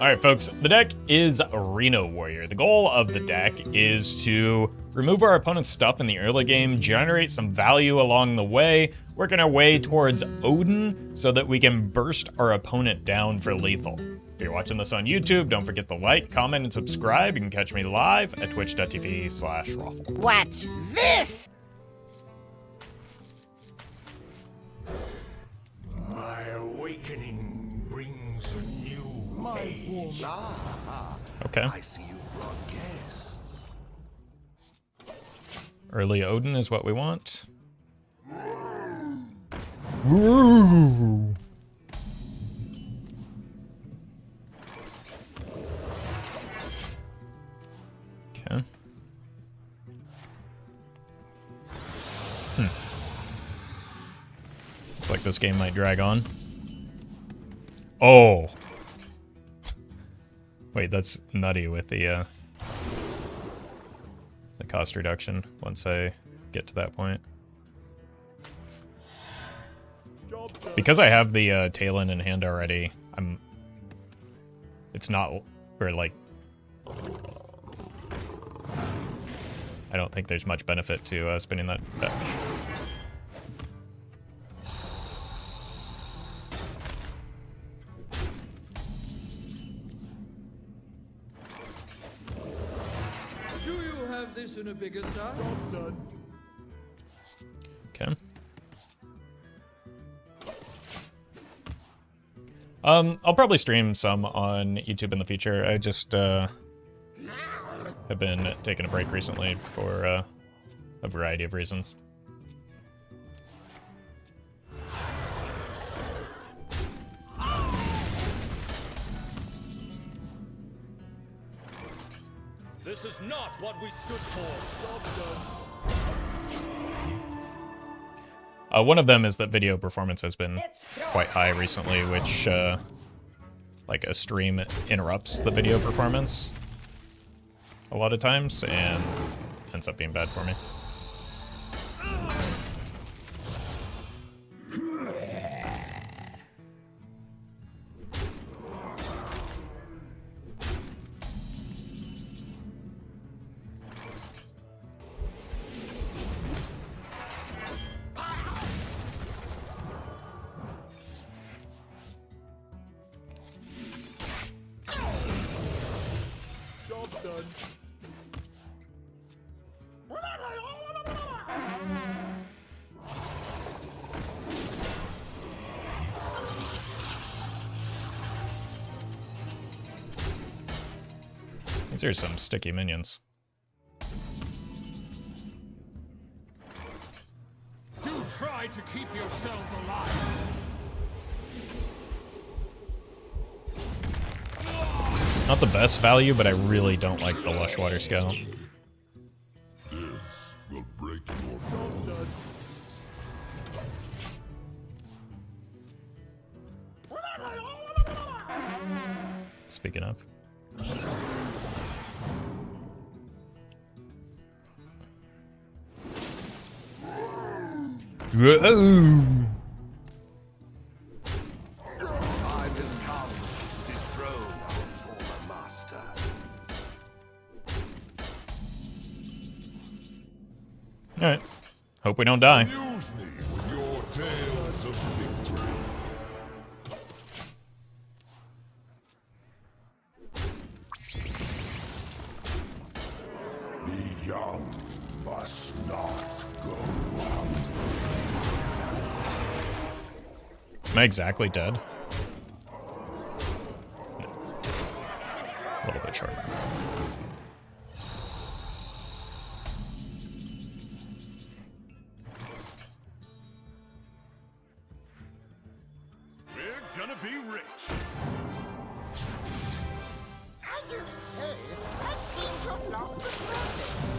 Alright folks, the deck is Reno Warrior. The goal of the deck is to remove our opponent's stuff in the early game, generate some value along the way, working our way towards Odyn so that we can burst our opponent down for lethal. If you're watching this on YouTube, don't forget to like, comment, and subscribe. You can catch me live at twitch.tv/Roffle. Watch this! My awakening brings a new age. Okay. I see you've brought guests. Early Odyn is what we want. Ooh. Okay. Looks like this game might drag on. Oh. Wait, that's nutty with the cost reduction once I get to that point. Because I have the Talon in hand already, it's not, or like, I don't think there's much benefit to spinning that deck. Do you have this in a bigger size? Okay. I'll probably stream some on YouTube in the future. I just have been taking a break recently for a variety of reasons. This is not what we stood for. One of them is that video performance has been quite high recently, which, like, a stream interrupts the video performance a lot of times, and ends up being bad for me. These are some sticky minions. Do try to keep yourselves alive. Not the best value, but I really don't like the Lush Water Scout. This will break your Speaking of. time has come to dethrone our former master. Alright. Hope we don't die. Use me with your tales of victory. The young must not go out. Am I exactly dead? A little bit short. We're gonna be rich. I do say, I seem to have lost the surface.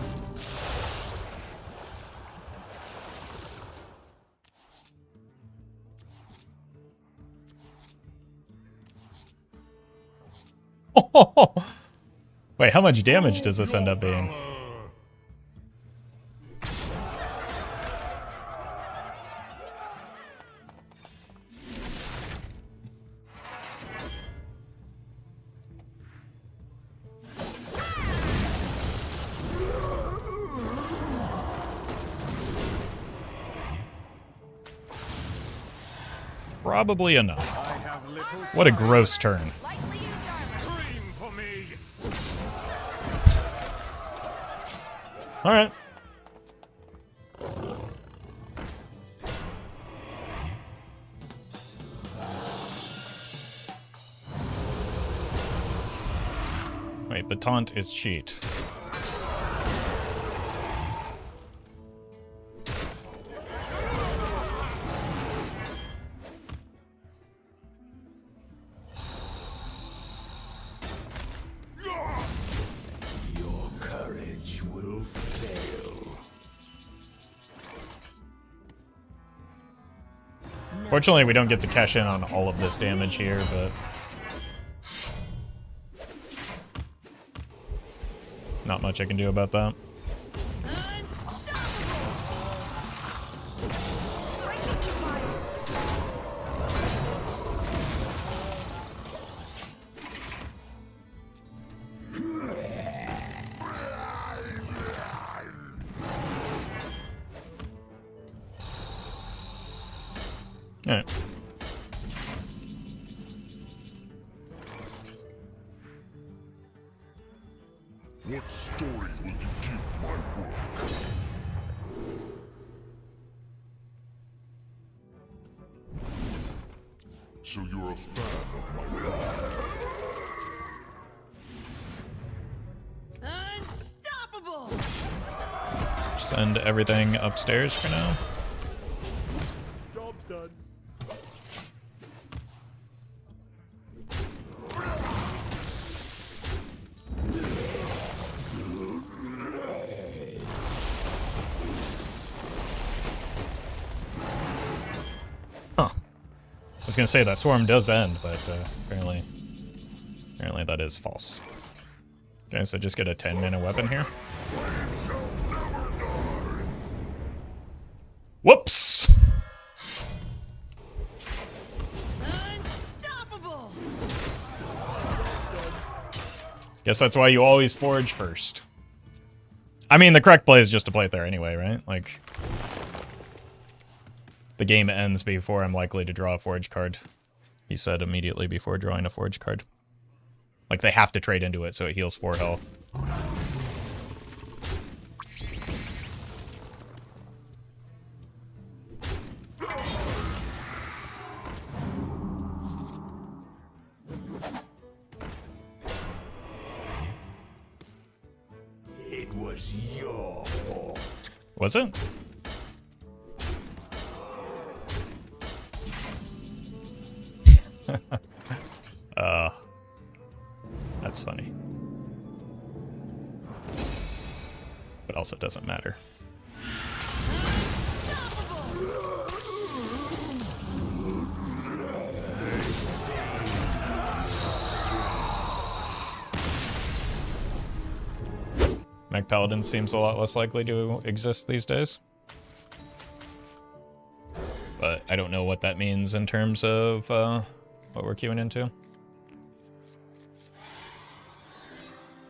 Wait, how much damage does this end up being? probably enough. I have little What a gross turn. Lightly used armor. scream for me. Alright. Wait, but taunt is cheat. Your courage will fail. Fortunately, we don't get to cash in on all of this damage here, but... not much I can do about that. Alright. What story will you give my work? So you're a fan of my work? Unstoppable! Send everything upstairs for now. Job's done. Huh. I was gonna say that swarm does end, but apparently that is false. Okay, so just get a 10-mana weapon here. Whoops! Unstoppable! Guess that's why you always forge first. I mean, the correct play is just to play it there anyway, right? Like, the game ends before I'm likely to draw a forge card. He said immediately before drawing a forge card. Like, they have to trade into it so it heals 4 health. It was your fault. Was it? That's funny. But also doesn't matter. Mech Paladin seems a lot less likely to exist these days. But I don't know what that means in terms of what we're queuing into.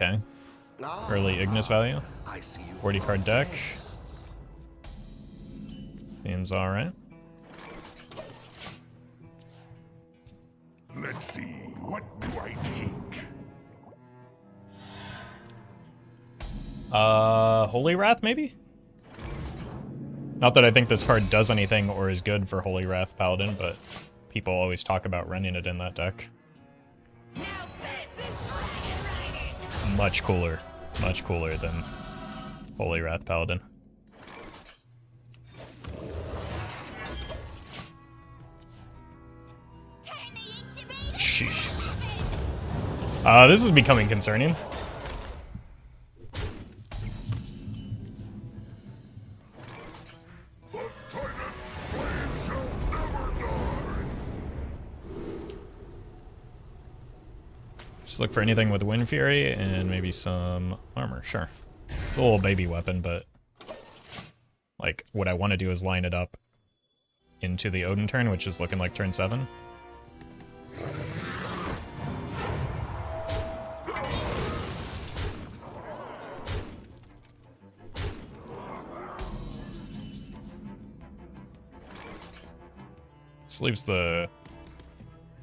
Okay. Early Ignis value. I see you. 40 card deck. Seems alright. Let's see. What do I take? Holy Wrath, maybe? Not that I think this card does anything or is good for Holy Wrath Paladin, but people always talk about running it in that deck. Much cooler than Holy Wrath Paladin. Jeez. This is becoming concerning. Just look for anything with Wind Fury and maybe some armor, sure. It's a little baby weapon, but like what I want to do is line it up into the Odyn turn, which is looking like turn 7. This leaves the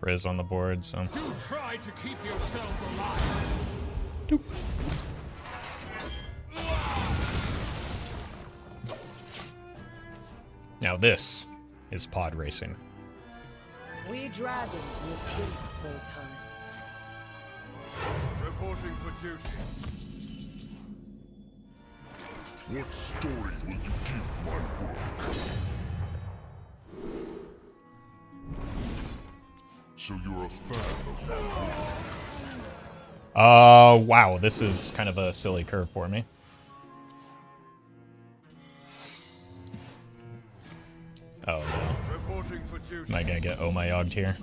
Frizz on the board, so. Do try to keep yourselves alive. Doop. Now this is pod racing. We dragons will sleep for a time. Reporting for duty. What story will you give my work? So you're a fan of my work? Wow, this is kind of a silly curve for me. Oh no. Reporting for duty. Am I gonna get Omayogged here?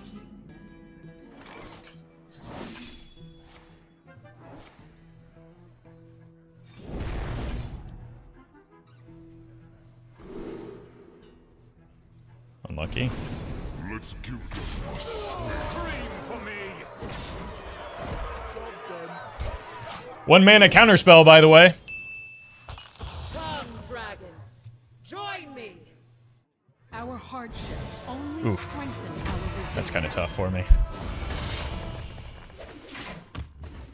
Unlucky. Let's give them a Scream for me. One mana counterspell, by the way. Come, dragons, join me. Our hardships only Oof. strengthen our resilience. That's kind of tough for me.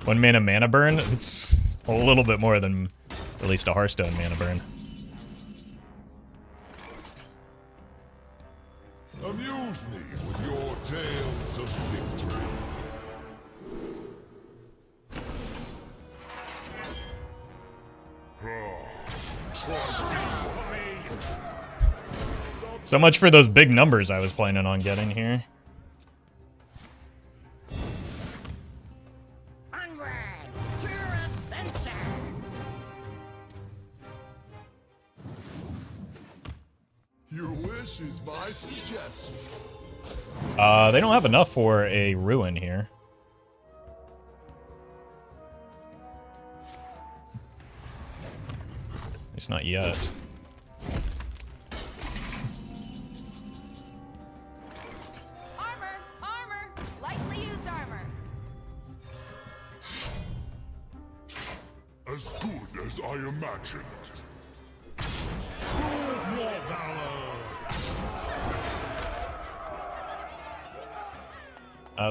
1 mana burn. It's a little bit more than at least a Hearthstone mana burn. amuse me with your tales of victory. So much for those big numbers I was planning on getting here. Onward to adventure. Your wish is my suggestion. They don't have enough for a ruin here. At least not yet. Armor! Lightly used armor. As good as I imagined.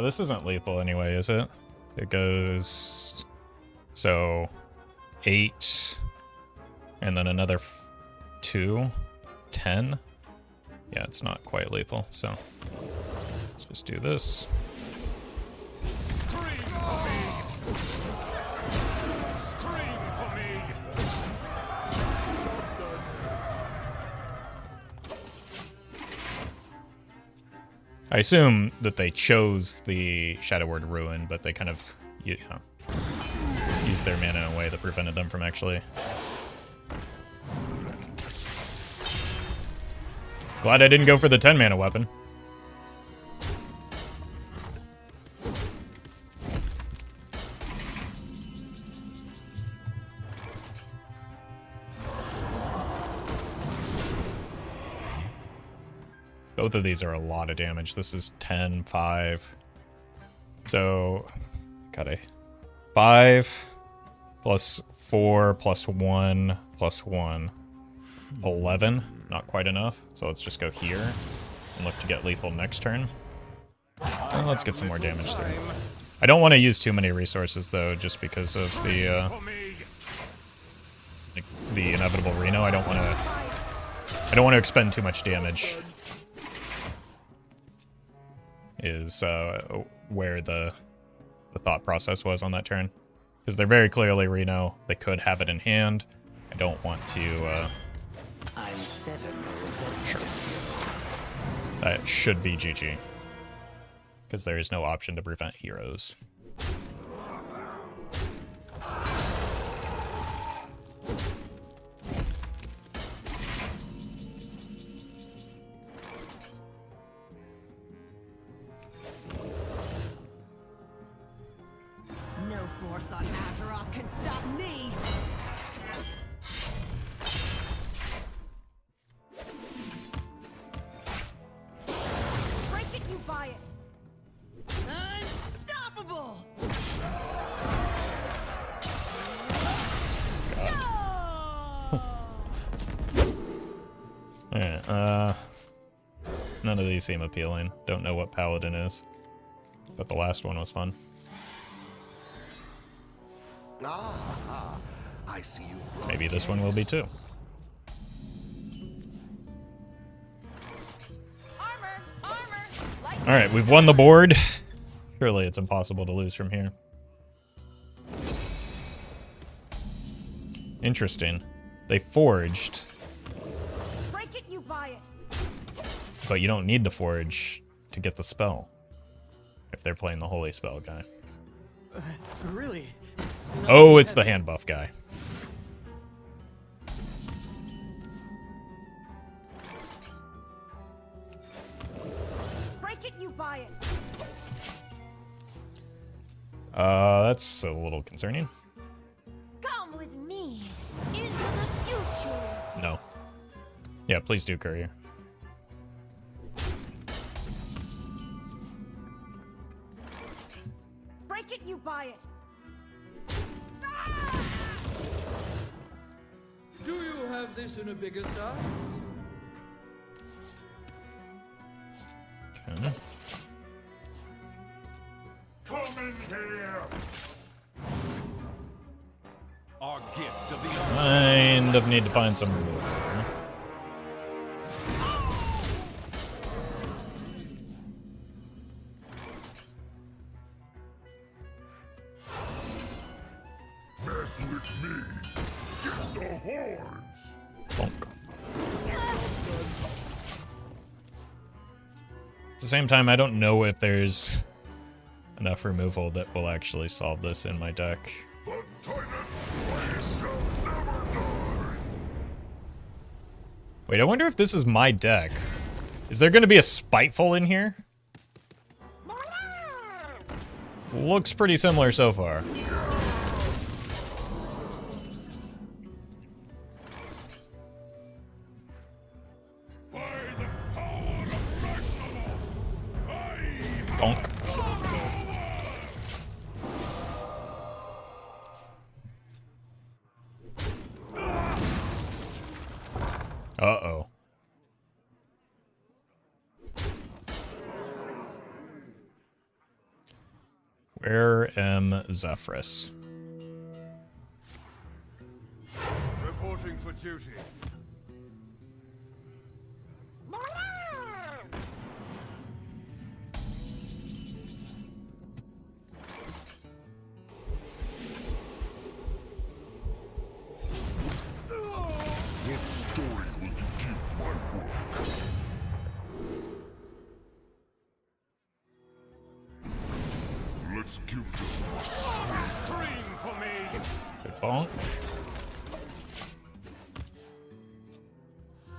This isn't lethal anyway, is it? It goes... So... 8... And then another 2... 10? Yeah, it's not quite lethal, so... Let's just do this. Scream for me. Scream for me. I assume that they chose the Shadow Word Ruin, but they kind of, you know, used their mana in a way that prevented them from actually. Glad I didn't go for the 10 mana weapon. Both of these are a lot of damage. This is 10, 5. So, got a 5 plus 4 plus 1 plus 1. 11. Not quite enough. So let's just go here and look to get lethal next turn. Well, let's get some more damage through. I don't want to use too many resources though, just because of the inevitable Reno. I don't want to expend too much damage. Is where the thought process was on that turn. Because they're very clearly Reno. They could have it in hand. I don't want to... I'm 7. Sure. That should be GG. Because there is no option to prevent heroes. No force on Azeroth can stop me. Break it, you buy it. Unstoppable. Alright, None of these seem appealing. Don't know what Paladin is. But the last one was fun. I see you've brought Maybe this one will be too. Alright, we've won the board. Surely it's impossible to lose from here. Interesting. They forged. Break it, you buy it. But you don't need to forge to get the spell. If they're playing the holy spell guy. Really? Oh, it's the hand buff guy. Break it, you buy it. That's a little concerning. Come with me into the future. No. Yeah, please do, courier. Break it, you buy it. Do you have this in a bigger size? Okay. Come in here! our gift of the Kind of need to find some removal here. Mess with me! Get the horns! Bonk. At the same time, I don't know if there's enough removal that will actually solve this in my deck. The Titan's flame shall never die! Wait, I wonder if this is my deck. Is there going to be a Spiteful in here? Looks pretty similar so far. Bonk. Uh-oh. Where am Zephrys? reporting for duty. What story will you give my work? Let's give this a Scream for me! Good bonk.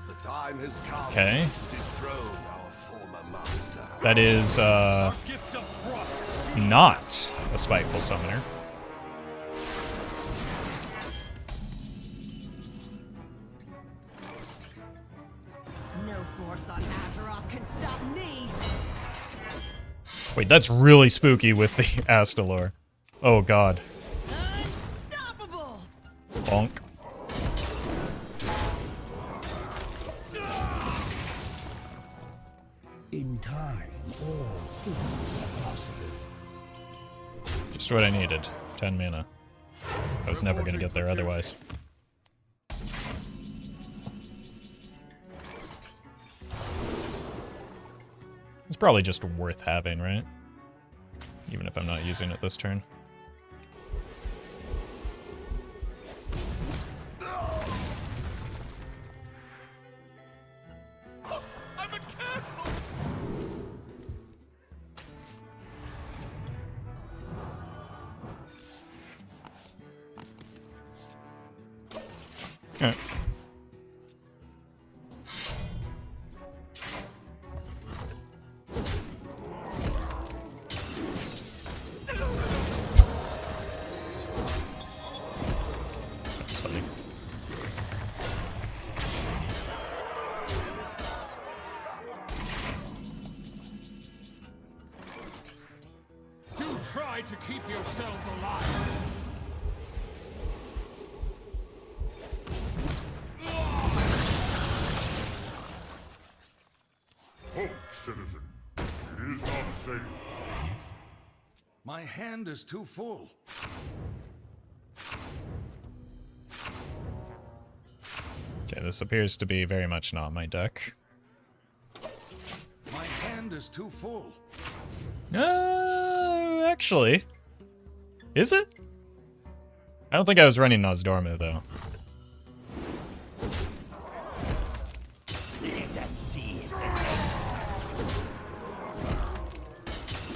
The time has come Okay. to dethrone our former master. That is, Gift of frost. not a Spiteful Summoner. No force on Azeroth can stop me. Wait, that's really spooky with the Astalor. Oh god. Unstoppable. Bonk. In time, all things are possible. Just what I needed. 10 mana. I was never gonna get there otherwise. It's probably just worth having, right? Even if I'm not using it this turn. I'm a castle! Alright. That's funny. Do try to keep yourselves alive. My hand is too full. Okay, this appears to be very much not my deck. My hand is too full. Actually. Is it? I don't think I was running Nozdorma, though.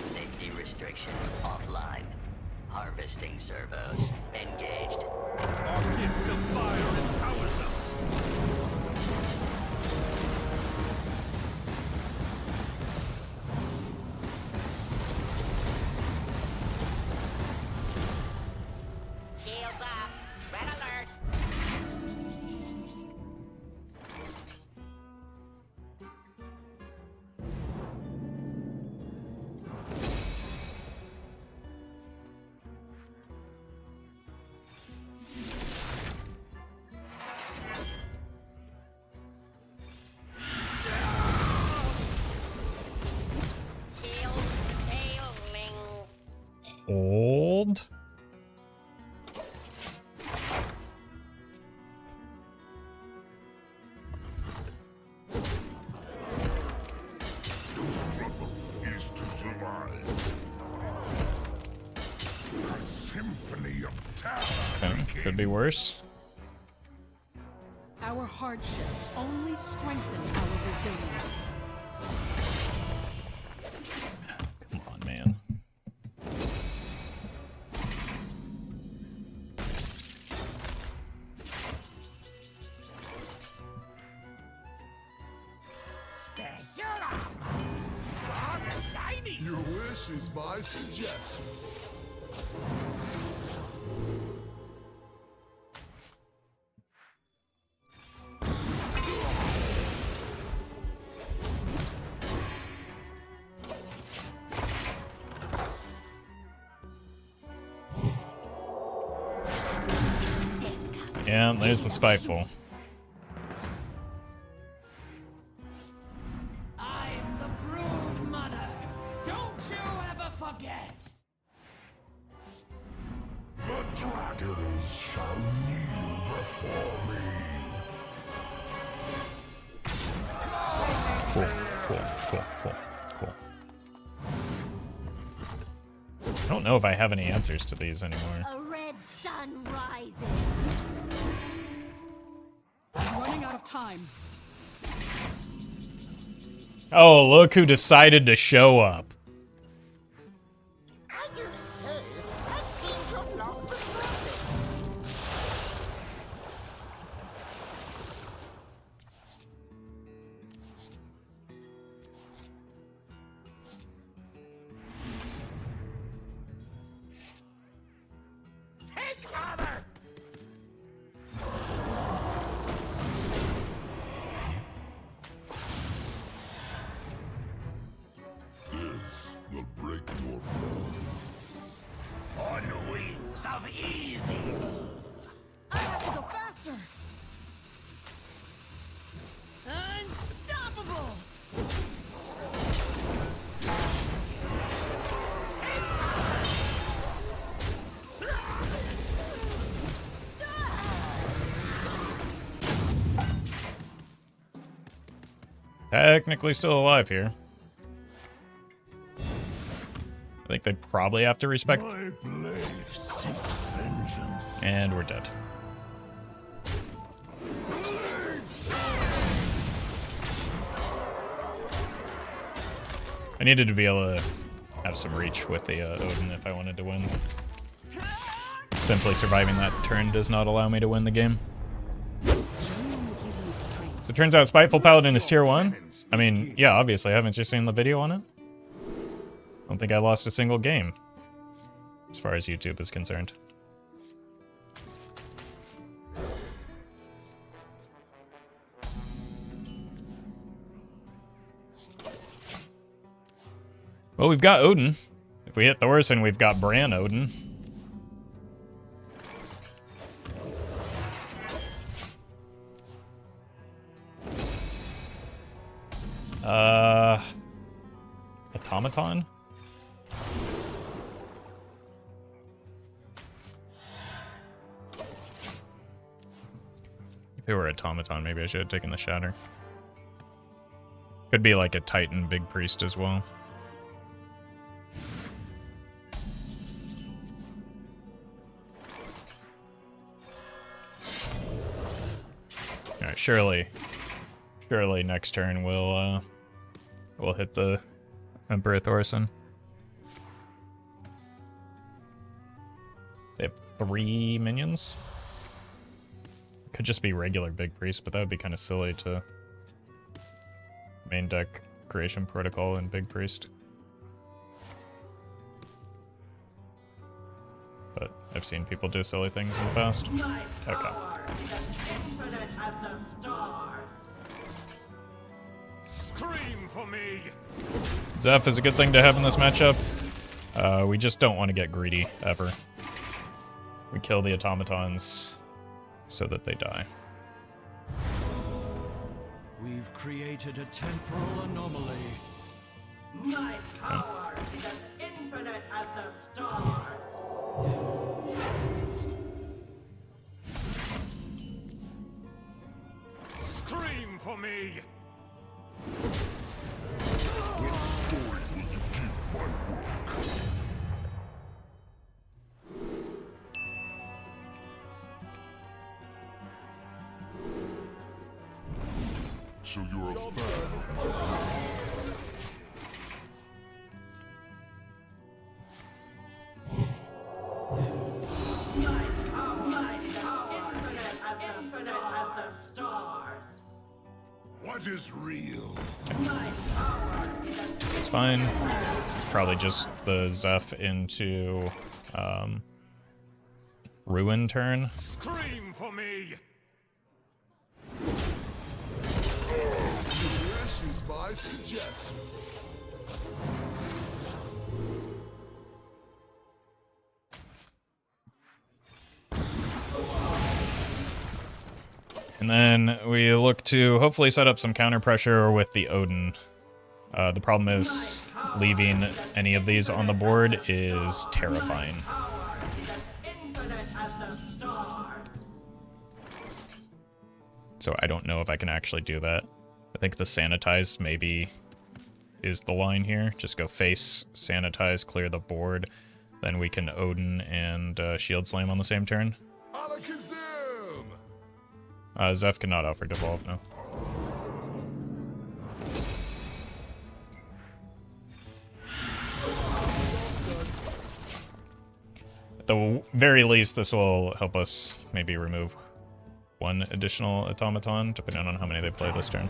Safety restrictions offline. Harvesting servos engaged. Our gift of fire empowers us. Shields up. Red alert. Shield failing. Old? To struggle is to survive. A symphony of terror. Okay, could be worse. Our hardships only strengthen our resilience. Come on, man. Special armor. Strong and shiny. Your wish is my suggestion. Yeah, there's the Spiteful. I'm the Brood Mother. Don't you ever forget. The dragons shall kneel before me. Cool. I don't know if I have any answers to these anymore. A red sun rises. I'm running out of time. Oh, look who decided to show up. I do say, I seem to have lost the surface. Take cover! This will break your fall. On wings of evil. I have to go faster. Unstoppable. Technically still alive here. I think they probably have to respect. My blade seeks vengeance. And we're dead. I needed to be able to have some reach with the Odyn if I wanted to win. Simply surviving that turn does not allow me to win the game. So it turns out Spiteful Paladin is tier 1. I mean, yeah, obviously. Haven't you seen the video on it? I don't think I lost a single game, as far as YouTube is concerned. Well, we've got Odyn. If we hit Thorson, we've got Brann Odyn. Automaton? they were automaton, maybe I should have taken the shatter. Could be like a Titan big priest as well. Alright, surely next turn we'll hit the Emperor Thorson. They have 3 minions. Could just be regular big priest, but that would be kind of silly to main deck creation protocol and big priest. But I've seen people do silly things in the past. Okay. Scream for me! Zeph is a good thing to have in this matchup. We just don't want to get greedy, ever. We kill the automatons so that they die. We've created a temporal anomaly. My power is as infinite as the stars. Scream for me! What story will you give my work? So you're a fan of My power is as infinite as the stars. what is real? My power is as It's fine. It's probably just the Zeph into Ruin turn. Scream for me! This is my suggestion. And then we look to hopefully set up some counter pressure with the Odyn. The problem is leaving any of these on the board is terrifying. infinite as the stars. So I don't know if I can actually do that. I think the sanitize maybe is the line here. Just go face, sanitize, clear the board. Then we can Odyn and Shield Slam on the same turn. Alakazam! Zeph cannot offer Devolve now. At the very least, this will help us maybe remove 1 additional automaton, depending on how many they play this turn.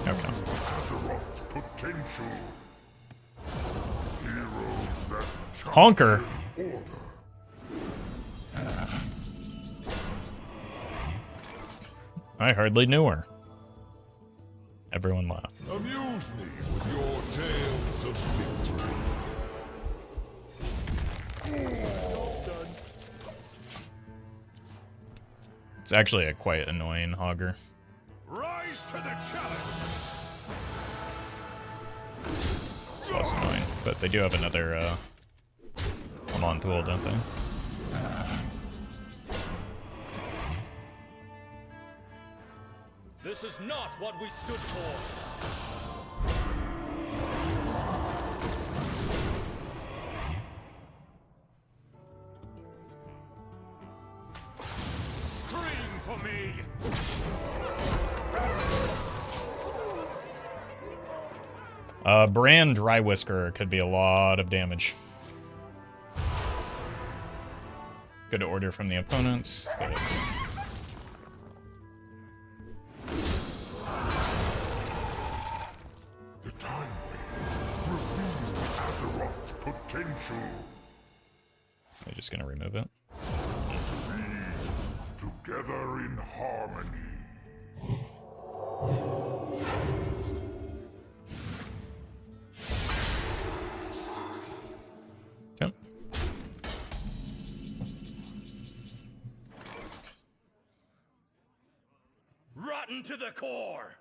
Okay. Azeroth's potential. Heroes that Honker! order. I hardly knew her. Everyone laughed. Amuse me with your tales of victory. It's actually a quite annoying Hogger. Rise to the challenge! It's less annoying, but they do have another Amon tool, don't they? This is not what we stood for. Scream for me! Brann Drywhisker could be a lot of damage. Good order from the opponents. The time reveal Azeroth's potential. They're just gonna remove it. Together in harmony. Yep. Rotten to the core.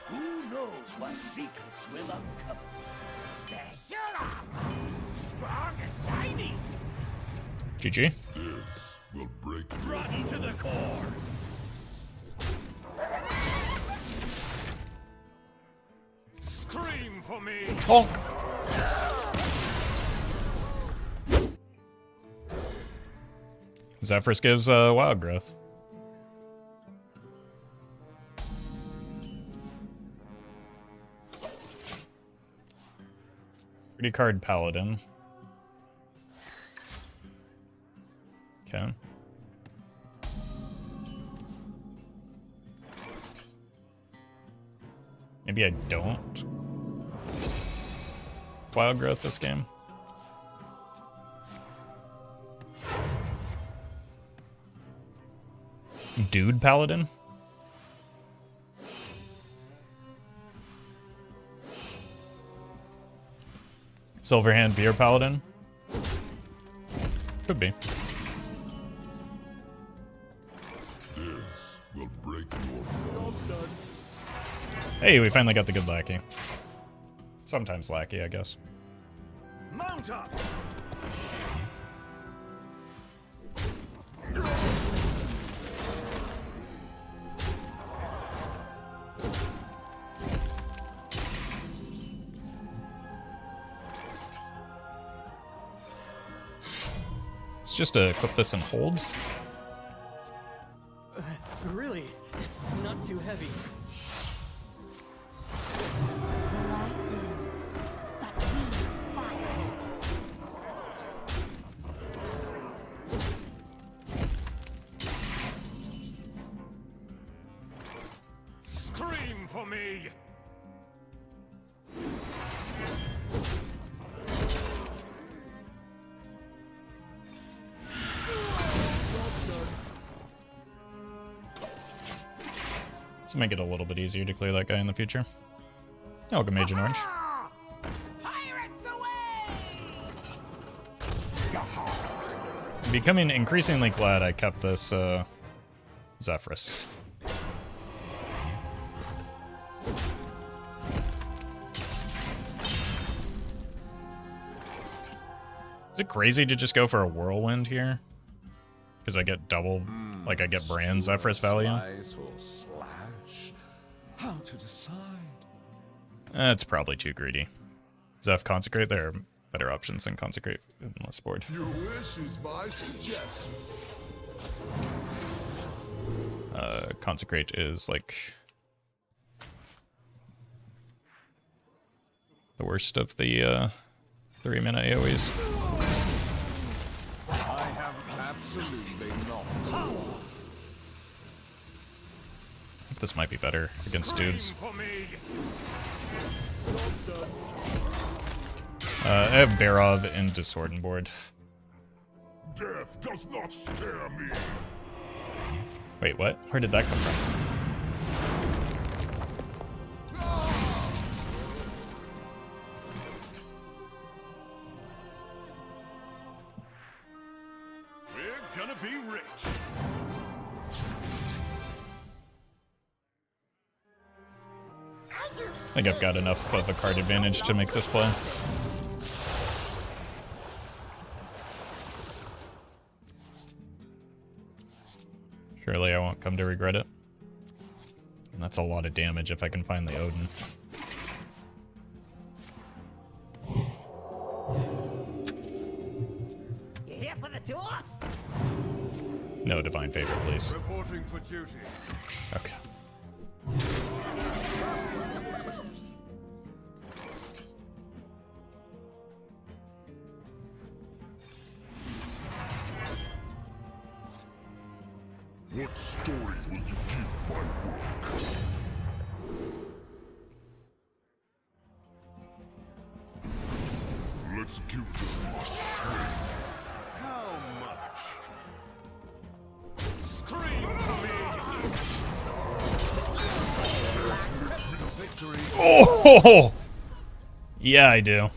Who knows what secrets will uncover? They're sure of. Strong and shiny. GG. Burn to the core. Scream for me. Bonk. Zephrys gives wild growth. Pretty card paladin. Okay. Maybe I don't wild growth this game. Dude paladin? Silverhand beer paladin? Could be. This will break your fall. Hey, we finally got the good lackey. Sometimes lackey, I guess. Mount up! Let's just equip this and hold. Really, it's not too heavy. Scream for me. Let's make it a little bit easier to clear that guy in the future. Oh, go Mage and Orange. Pirates away! Becoming increasingly glad I kept this Zephrys. Is it crazy to just go for a Whirlwind here? Because I get double, like I get Brann Zephrys value? Slice or slash? How to decide? That's probably too greedy. Zeph, Consecrate, there are better options than Consecrate in this board. Your wish is my suggestion. Consecrate is like the worst of the 3-mana AoEs. I have absolutely not. I think this might be better against dudes. For me. I have Barov into Sword and Board. Death does not scare me. Wait, what? Where did that come from? We're gonna be rich. I think I've got enough of a card advantage to make this play. Surely I won't come to regret it. And that's a lot of damage if I can find the Odyn. You here for the tour? No Divine Favor, please. Reporting for duty. Okay. What story will you give my work? Let's give them a swing. How much? Scream for me. Victory. Oh! Yeah, I do.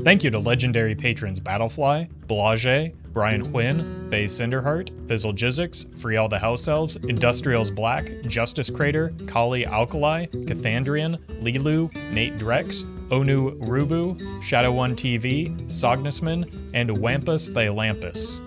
Thank you to legendary patrons Battlefly, Blage, Brian Quinn, Faye Cinderheart, Fizzle Jizzix, Free All the House Elves, Industrials Black, Justice Crater, Kali Alkali, Cathandrian, Lilu, Nate Drex, Onu Rubu, Shadow One TV, Sognisman, and Wampus the Lampus.